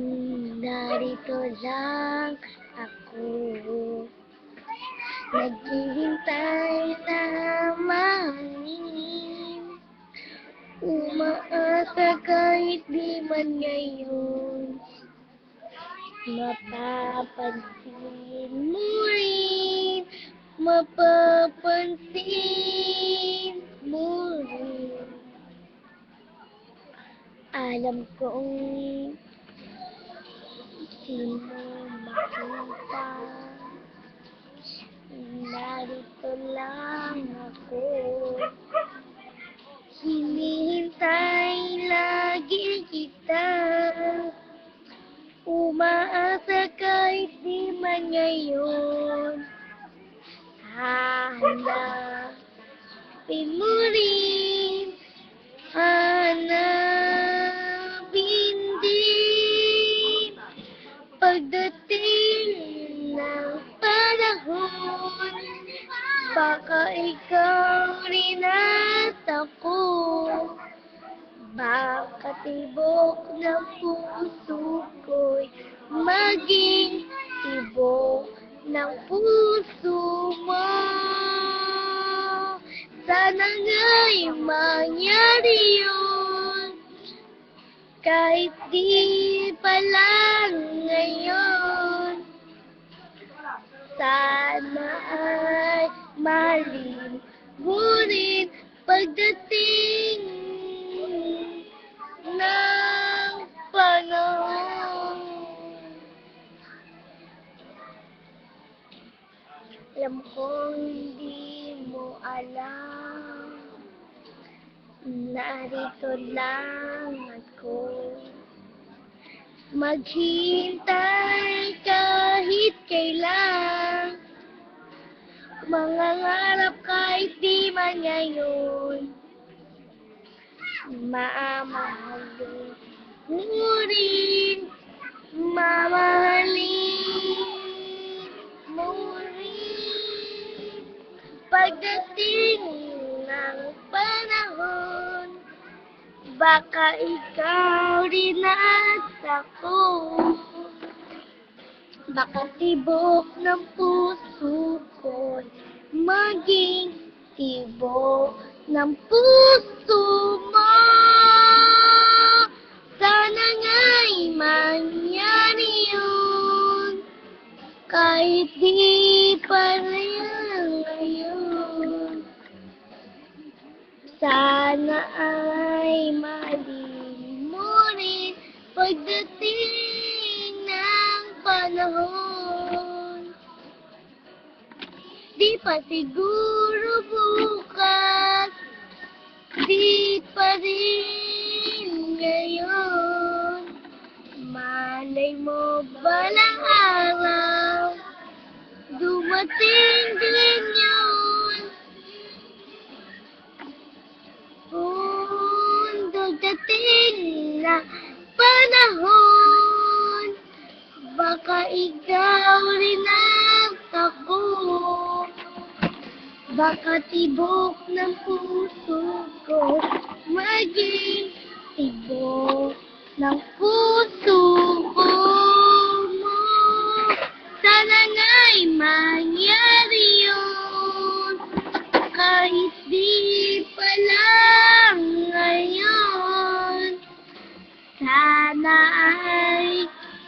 Narito lang ako, naghihintay na mahalin. Umaasa kahit di man ngayon, mapapansin mo rin, mapapansin mo rin. Alam kong sino makita, narito lang ako. Hinihintay lagi kita, umaasa kahit di man ngayon. Hanapin mo rin, hanapin din. Pagdating ng panahon, baka ikaw rin at ako, baka tibok ng puso ko'y maging tibok ng puso mo. Sana nga'y mangyari yun, kahit di pa lang ngayon. Sana ay mahalin mo rin pagdating ng panahon. Alam kong hindi mo alam, narito lang ako. Maghintay kahit kailan, mangangarap kahit di man ngayon. Mamahalin mo rin, mamahalin mo rin. Pagdating ng panahon, baka ikaw rin at ako, baka tibok ng puso ko maging tibok ng puso mo. Sana nga'y mangyari yun, kahit di pa rin ngayon. Sana ay mahalin mo rin pagdating ng panahon. Di pa siguro bukas, di pa rin ngayon. Malay mo balang araw, dumating din yun. Kung dadating na panahon, baka ikaw rin at ako, baka tibok ng puso ko maging tibok ng puso ko mo. Sana nga'y mangyari yun, kahit di pa lang ngayon. Sana ay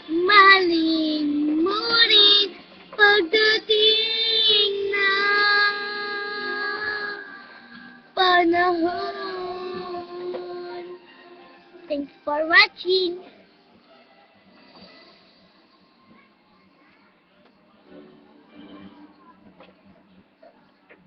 mahalin mo rin pagdating na panahon. Thanks for watching.